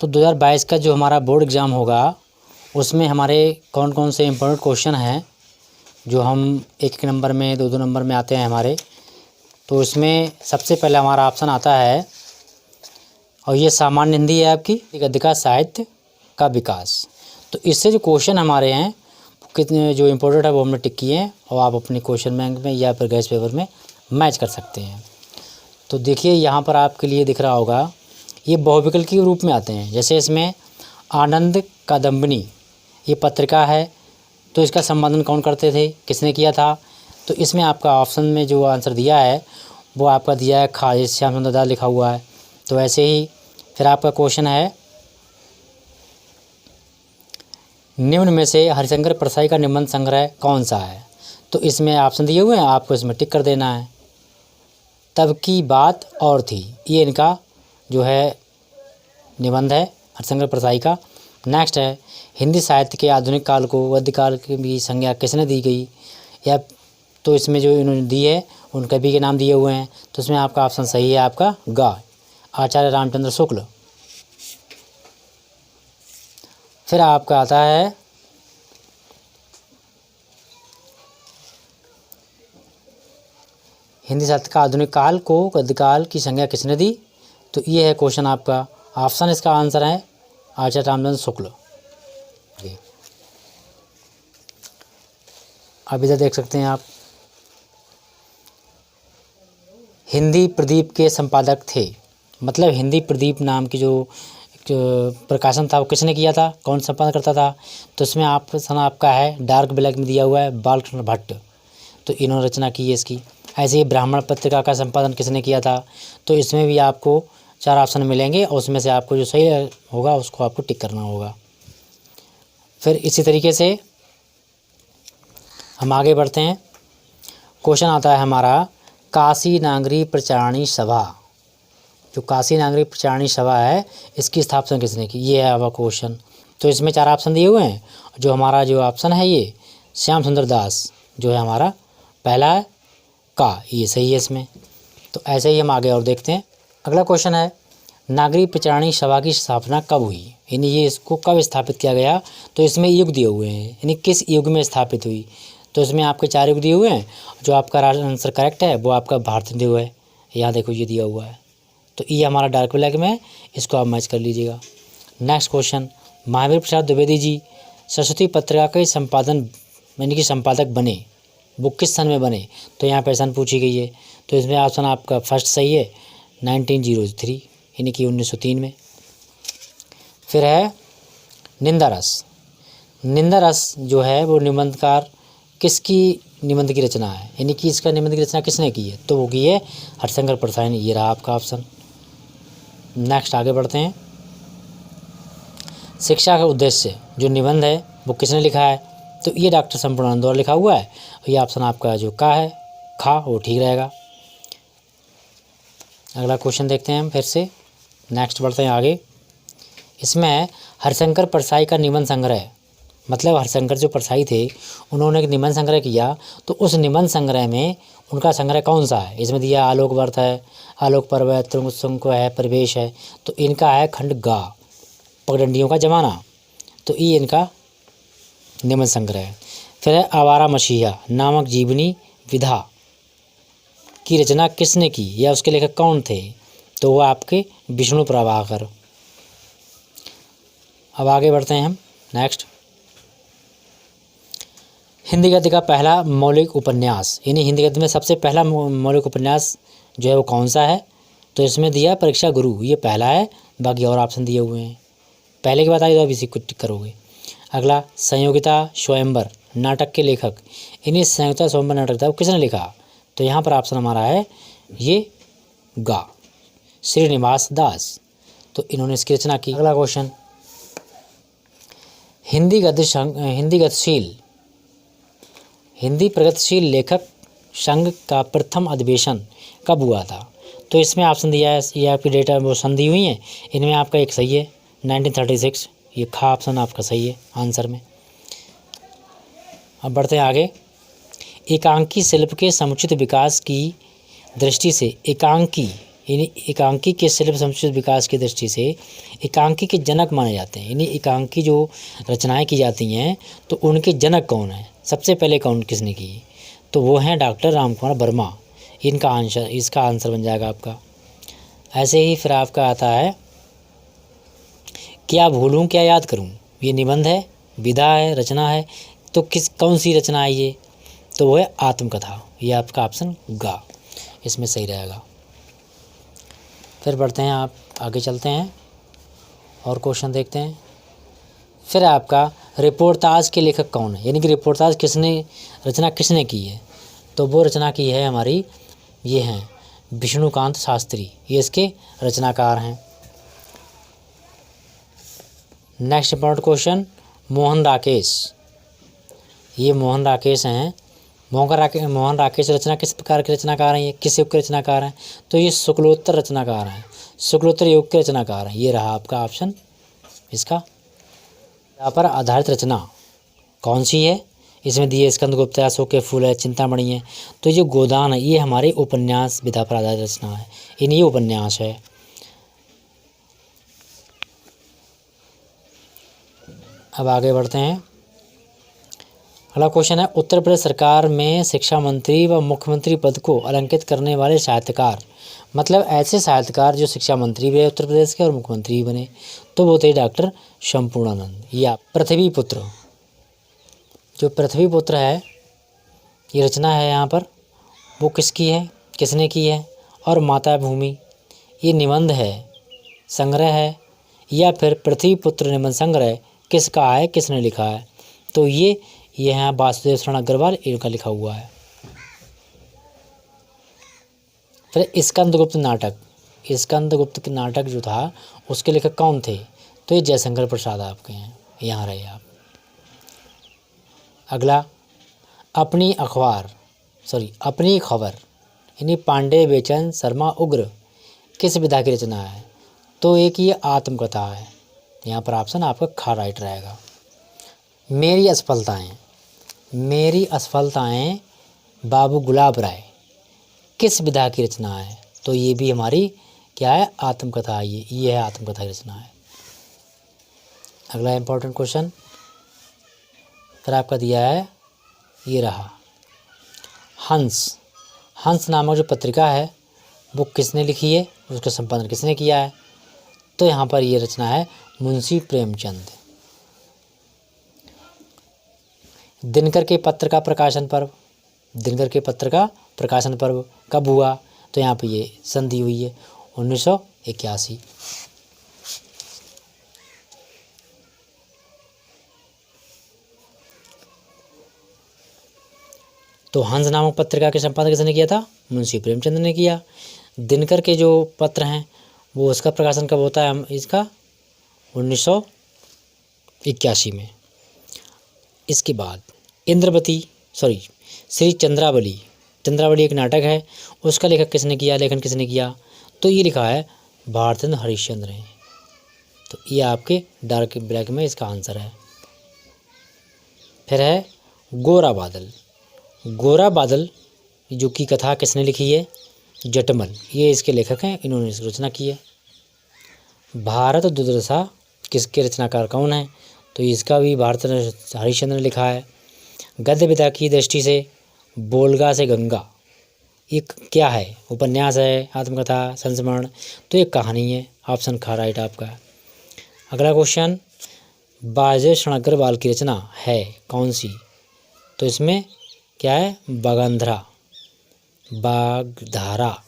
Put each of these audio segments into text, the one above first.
तो 2022 का जो हमारा बोर्ड एग्ज़ाम होगा उसमें हमारे कौन कौन से इम्पोर्टेंट क्वेश्चन हैं जो हम एक एक नंबर में दो दो नंबर में आते हैं हमारे। तो इसमें सबसे पहले हमारा ऑप्शन आता है, और ये सामान्य हिंदी है आपकी, गद्य का साहित्य का विकास। तो इससे जो क्वेश्चन हमारे हैं कितने जो इम्पोर्टेंट है वो हमने टिक किए हैं, और आप अपनी क्वेश्चन बैंक में या फिर गैस पेपर में मैच कर सकते हैं। तो देखिए यहाँ पर आपके लिए दिख रहा होगा, ये बहुविकल्प के रूप में आते हैं। जैसे इसमें आनंद कादम्बिनी ये पत्रिका है, तो इसका संपादन कौन करते थे, किसने किया था। तो इसमें आपका ऑप्शन में जो आंसर दिया है वो आपका दिया है खालिद श्याम सुंदर दास लिखा हुआ है। तो ऐसे ही फिर आपका क्वेश्चन है, निम्न में से हरिशंकर परसाई का निबंध संग्रह कौन सा है। तो इसमें ऑप्शन दिए हुए हैं, आपको इसमें टिक कर देना है। तब की बात और थी, ये इनका जो है निबंध है हरिशंकर परसाई का। नेक्स्ट है, हिंदी साहित्य के आधुनिक काल को गद्य काल की भी संज्ञा किसने दी गई, या तो इसमें जो इन्होंने दी है उन कवि के नाम दिए हुए हैं। तो इसमें आपका ऑप्शन सही है, आपका गा, आचार्य रामचंद्र शुक्ल। फिर आपका आता है हिंदी साहित्य का आधुनिक काल को गद्य काल की संज्ञा किसने दी। तो ये है क्वेश्चन आपका, ऑप्शन इसका आंसर है आचार्य रामचंद्र शुक्ल। अब इधर देख सकते हैं आप, हिंदी प्रदीप के संपादक थे, मतलब हिंदी प्रदीप नाम की जो प्रकाशन था वो किसने किया था, कौन संपादन करता था। तो इसमें ऑप्शन आपका है डार्क ब्लैक में दिया हुआ है बालकृष्ण भट्ट, तो इन्होंने रचना की है इसकी। ऐसे ही ब्राह्मण पत्रिका का संपादन किसने किया था, तो इसमें भी आपको 4 ऑप्शन मिलेंगे और उसमें से आपको जो सही होगा उसको आपको टिक करना होगा। फिर इसी तरीके से हम आगे बढ़ते हैं। क्वेश्चन आता है हमारा, काशी नागरी प्रचारणी सभा, जो काशी नागरी प्रचारणी सभा है इसकी स्थापना किसने की, ये है हमारा क्वेश्चन। तो इसमें 4 ऑप्शन दिए हुए हैं, जो हमारा जो ऑप्शन है ये श्याम सुंदर दास जो है हमारा पहला है का, ये सही है इसमें। तो ऐसे ही हम आगे और देखते हैं। अगला क्वेश्चन है, नागरी प्रचारणी सभा की स्थापना कब हुई, यानी ये इसको कब स्थापित किया गया। तो इसमें युग दिए हुए हैं, यानी किस युग में स्थापित हुई। तो इसमें आपके 4 युग दिए हुए हैं, जो आपका आंसर करेक्ट है वो आपका भारत दिया हुआ है, यहाँ देखो ये दिया हुआ है। तो ये हमारा डार्क ब्लैक में है, इसको आप मैच कर लीजिएगा। नेक्स्ट क्वेश्चन, महावीर प्रसाद द्विवेदी जी सरस्वती पत्रिका के संपादन यानी कि संपादक बने, वो किस सन में बने। तो यहाँ पर सन पूछी गई है, तो इसमें ऑप्शन आपका फर्स्ट सही है 1903 यानी कि 1903 में। फिर है निंदा रस, निंदा रस जो है वो निबंधकार किसकी निबंध की रचना है, यानी कि इसका निबंध की रचना किसने की है। तो वो की है हरिशंकर परसाई ने, ये रहा आपका ऑप्शन। नेक्स्ट आगे बढ़ते हैं। शिक्षा का उद्देश्य जो निबंध है वो किसने लिखा है। तो ये डॉक्टर संपूर्णानंद द्वारा लिखा हुआ है, ये ऑप्शन आपका जो का है खा वो ठीक रहेगा। अगला क्वेश्चन देखते हैं हम फिर से, नेक्स्ट बढ़ते हैं आगे। इसमें हरिशंकर परसाई का निबंध संग्रह, मतलब हरिशंकर जो परसाई थे उन्होंने एक निबंध संग्रह किया, तो उस निबंध संग्रह में उनका संग्रह कौन सा है। इसमें दिया आलोक वर्त है, आलोक पर्व है, तुंग है, परिवेश है। तो इनका है खंड गा, पगडंडियों का जमाना। तो ये इनका निबंध संग्रह है। फिर है आवारा मसीहा नामक जीवनी विधा की रचना किसने की, या उसके लेखक कौन थे। तो वो आपके विष्णु प्रभाकर। अब आगे बढ़ते हैं हम नेक्स्ट। हिंदी गद्य का पहला मौलिक उपन्यास, यानी हिंदी गद्य में सबसे पहला मौलिक उपन्यास जो है वो कौन सा है। तो इसमें दिया परीक्षा गुरु, ये पहला है, बाकी और ऑप्शन दिए हुए हैं। पहले की बात आई तो अब इसी को टिक करोगे। अगला संयोगिता स्वयंवर नाटक के लेखक, यानी संयोगिता स्वयंवर नाटक था वो किसने लिखा। तो यहाँ पर ऑप्शन हमारा है ये गा, श्रीनिवास दास। तो इन्होंने इसकी रचना की। अगला क्वेश्चन, हिंदी प्रगतिशील लेखक संघ का प्रथम अधिवेशन कब हुआ था। तो इसमें ऑप्शन दिया है, ये आपकी डेटा वो सन दी हुई है, इनमें आपका एक सही है 1936, ये खा ऑप्शन आपका सही है आंसर में। अब बढ़ते हैं आगे। एकांकी शिल्प के समुचित विकास की दृष्टि से एकांकी इन्हीं एकांकी के शिल्प समुचित विकास की दृष्टि से एकांकी के जनक माने जाते हैं। इन्हीं एकांकी जो रचनाएं की जाती हैं तो उनके जनक कौन हैं, सबसे पहले कौन किसने की, तो वो हैं डॉक्टर रामकुमार वर्मा। इसका आंसर बन जाएगा आपका। ऐसे ही फिर आपका आता है क्या भूलूं क्या याद करूं। ये निबंध है, विधा है, रचना है, तो कौन सी रचना है ये, तो वो है आत्मकथा। ये आपका ऑप्शन गा इसमें सही रहेगा। फिर बढ़ते हैं, आप आगे चलते हैं और क्वेश्चन देखते हैं। फिर आपका रिपोर्टाज के लेखक कौन है, यानी कि रिपोर्टाज रचना किसने की है, तो वो रचना की है हमारी, ये हैं विष्णुकांत शास्त्री, ये इसके रचनाकार हैं। Next important question, Mohan Rakesh. ये मोहन राकेश हैं। मोहन राकेश रचना किस प्रकार के रचनाकार हैं, ये किस युग के रचनाकार हैं, तो ये शुक्लोत्तर रचनाकार हैं, शुक्लोत्तर युग के रचनाकार हैं। ये रहा आपका ऑप्शन इसका। यहाँ पर आधारित रचना कौन सी है, इसमें दिए स्कंदगुप्त, अशोक के फूल है, चिंतामणि है, तो ये गोदान है, ये हमारे उपन्यास विधा पर आधारित रचना है, इन्हीं उपन्यास है। अब आगे बढ़ते हैं। अगला क्वेश्चन है, उत्तर प्रदेश सरकार में शिक्षा मंत्री व मुख्यमंत्री पद को अलंकृत करने वाले साहित्यकार, मतलब ऐसे साहित्यकार जो शिक्षा मंत्री भी है उत्तर प्रदेश के और मुख्यमंत्री भी बने, तो वो थे डॉक्टर शंपूर्णानंद। या पृथ्वीपुत्र, जो पृथ्वीपुत्र है ये रचना है यहाँ पर, वो किसकी है, किसने की है, और माता भूमि, ये निबंध है, संग्रह है, या फिर पृथ्वीपुत्र निबंध संग्रह किसका है, किसने लिखा है, तो ये है वासुदेव शरण अग्रवाल, इनका लिखा हुआ है। फिर स्कंदगुप्त नाटक, स्कंदगुप्त के नाटक जो था उसके लेखक कौन थे, तो ये जयशंकर प्रसाद आपके हैं, यहाँ रहे आप। अगला, अपनी खबर, यानी पांडे बेचन शर्मा उग्र किस विधा की रचना है, तो एक ये आत्मकथा है, यहाँ पर ऑप्शन आपका खा राइट रहेगा। मेरी असफलताएं बाबू गुलाब राय किस विधा की रचना है, तो ये भी हमारी क्या है, आत्मकथा है, ये है आत्मकथा की रचना है। अगला इंपॉर्टेंट क्वेश्चन फिर आपका दिया है, ये रहा हंस नामक जो पत्रिका है वो किसने लिखी है, उसका संपादन किसने किया है, तो यहाँ पर ये रचना है मुंशी प्रेमचंद। दिनकर के पत्र का प्रकाशन पर्व कब हुआ, तो यहाँ पे ये संधि हुई है 1981। तो हंस नामक पत्रिका के संपादन किसने किया था, मुंशी प्रेमचंद ने किया। दिनकर के जो पत्र हैं वो उसका प्रकाशन कब होता है, इसका 1981 में। इसके बाद श्री चंद्रावली एक नाटक है, उसका लेखन किसने किया, तो ये लिखा है भारतेंद्र हरिश्चंद्र ने, तो ये आपके डार्क ब्लैक में इसका आंसर है। फिर है गोरा बादल जो की कथा किसने लिखी है, जटमल, ये इसके लेखक हैं, इन्होंने इसकी रचना की है। भारत दुर्दशा किसके रचनाकार कौन है, तो इसका भी भारतेंद्र हरिश्चंद्र ने लिखा है। गद्य विधा की दृष्टि से बोलगा से गंगा, ये क्या है, उपन्यास है, आत्मकथा, संस्मरण, तो ये कहानी है, ऑप्शन खा राइट आपका। अगला क्वेश्चन, वासुदेव शरण अग्रवाल की रचना है कौन सी, तो इसमें क्या है, बागधारा,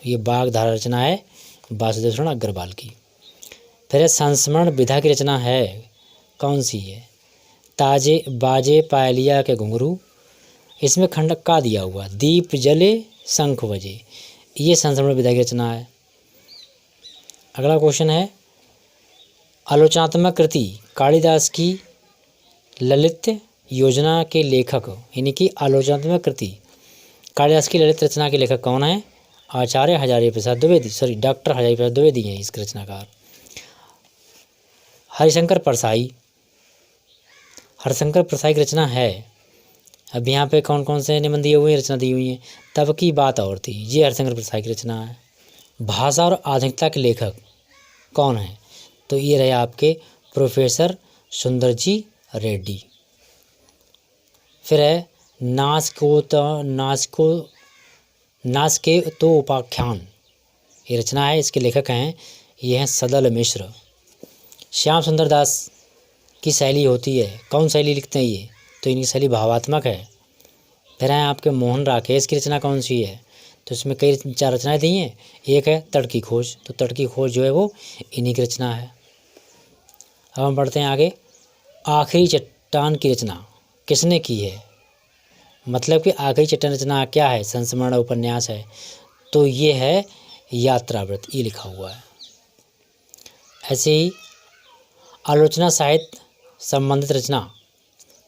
ये बागधारा रचना है वासुदेव शरण अग्रवाल की। फिर संस्मरण विधा की रचना है कौन सी है, बाजे पायलिया के घुंघरू, इसमें खंडक का दिया हुआ, दीप जले शंख बजे, ये संस्मरण विधा की रचना है। अगला क्वेश्चन है, आलोचनात्मक कृति कालिदास की ललित योजना के लेखक, यानी कि आलोचनात्मक कृति कालिदास की ललित रचना के लेखक कौन है, आचार्य हजारी प्रसाद द्विवेदी, डॉक्टर हजारी प्रसाद द्विवेदी हैं इसके रचनाकार। हरिशंकर परसाई की रचना है, अब यहाँ पे कौन कौन से निबंध दिए हुए हैं, रचना दी हुई है, तब की बात और थी, ये हरिशंकर परसाई की रचना है। भाषा और आधुनिकता के लेखक कौन हैं? तो ये रहे आपके प्रोफेसर सुंदरजी रेड्डी। फिर है नाच के तो उपाख्यान, ये रचना है, इसके लेखक हैं ये हैं सदल मिश्र। श्याम सुंदर दास की शैली होती है, कौन शैली लिखते हैं ये? तो इनकी शैली भावात्मक है। फिर हैं आपके मोहन राकेश की रचना कौन सी है? तो इसमें कई 4 रचनाएं दी हैं। एक है तट की खोज, तो तट की खोज जो है वो इन्हीं की रचना है। अब हम बढ़ते हैं आगे। आखिरी चट्टान की रचना किसने की है? मतलब कि आखिरी चट्टान रचना क्या है? संस्मरण उपन्यास है, तो ये है यात्राव्रत, ये लिखा हुआ है। ऐसे ही आलोचना साहित्य संबंधित रचना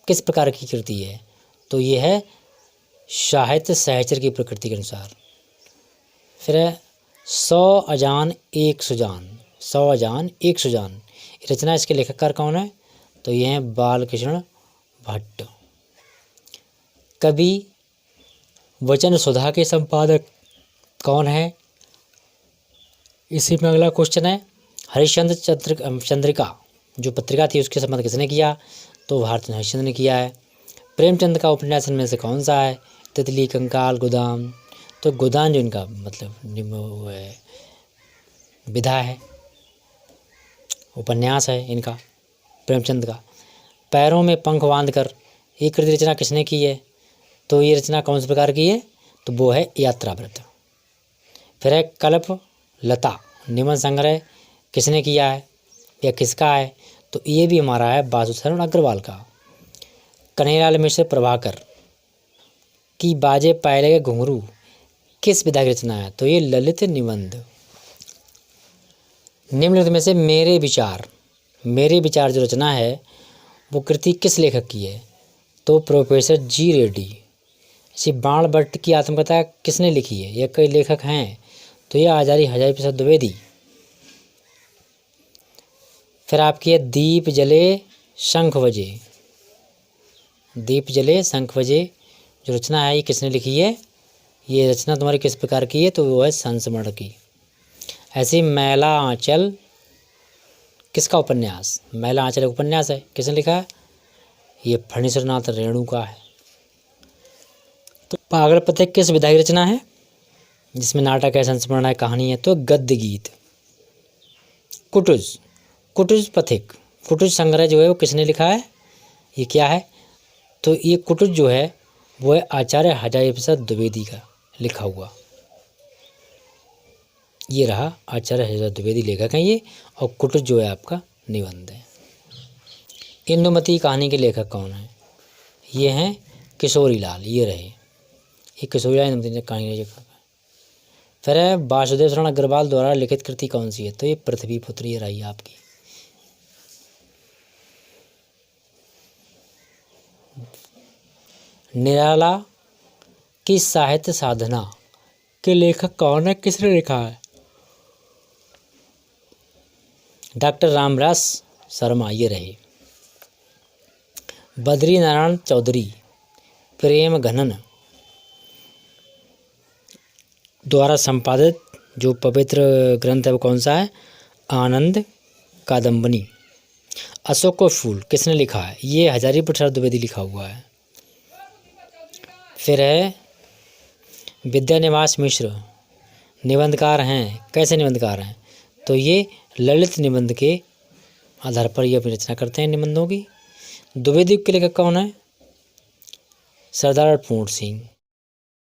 किस प्रकार की कृति है? तो ये है साहित्य सहचर की प्रकृति के अनुसार। फिर है 100 अजान एक सुजान, 100 अजान एक सुजान, रचना, इसके लेखककार कौन है? तो ये हैं बालकृष्ण भट्ट। कवि वचन सुधा के संपादक कौन है? इसी में अगला क्वेश्चन है हरिश्चंद्र चंद्रिका जो पत्रिका थी उसके संबंध किसने किया? तो भारत हरिश्चंद्र ने किया है। प्रेमचंद का उपन्यास इनमें से कौन सा है? तितली, कंकाल, गोदान। तो गोदान जो इनका मतलब वो है, विधा है, उपन्यास है इनका प्रेमचंद का। पैरों में पंख बांध कर, ये कृति रचना किसने की है? तो ये रचना कौन से प्रकार की है? तो वो है यात्राव्रत। फिर है कल्प लता निबंध संग्रह किसने किया है या किसका है? तो ये भी हमारा है वासुशरण अग्रवाल का। कन्हैयालाल मिश्र प्रभाकर की बाजे पाए लगे घुंघरू किस विधा की रचना है? तो ये ललित निबंध। निम्नलिखित में से मेरे विचार जो रचना है वो कृति किस लेखक की है? तो प्रोफेसर जी रेड्डी। इसी बाण भट्ट की आत्मकथा किसने लिखी है? ये कई लेखक हैं, तो ये आचार्य हजारी प्रसाद द्विवेदी। फिर आपकी है दीप जले शंख बजे, दीप जले शंख बजे जो रचना है ये किसने लिखी है? ये रचना तुम्हारी किस प्रकार की है? तो वो है संस्मरण की। ऐसे मैला आंचल किसका उपन्यास? मैला आंचल उपन्यास है, किसने लिखा है? ये फणीश्वरनाथ रेणु का है। तो पागल पथिक किस विधा की रचना है जिसमें नाटक है, संस्मरण है, कहानी है? तो गद्य गीत। कुटुज पथिक, कुटुज संग्रह जो है वो किसने लिखा है? ये क्या है? तो ये कुटुज जो है वो है आचार्य हजारी प्रसाद द्विवेदी का लिखा हुआ। ये रहा आचार्य हजारी द्विवेदी लेखक हैं ये, और कुटुज जो है आपका निबंध है। इंदुमती कहानी के लेखक कौन है? ये हैं किशोरी लाल। ये रहे, ये किशोरी लाल इंदुमती कहानी के लेखक है। फिर है वासुदेव शरण अग्रवाल द्वारा लिखित कृति कौन सी है? तो ये पृथ्वी पुत्र, ये रही आपकी। निराला की साहित्य साधना के लेखक कौन है? किसने लिखा है? डॉक्टर रामदास शर्मा। ये रहे। बद्री नारायण चौधरी प्रेम घनन द्वारा संपादित जो पवित्र ग्रंथ है वो कौन सा है? आनंद कादम्बनी। अशोक का फूल किसने लिखा है? ये हजारी प्रसाद द्विवेदी लिखा हुआ है। फिर है विद्यानिवास मिश्र निबंधकार हैं, कैसे निबंधकार हैं? तो ये ललित निबंध के आधार पर ये अपनी रचना करते हैं निबंधों की। द्विवेदी के लेखक कौन है? सरदार पूर्ण सिंह।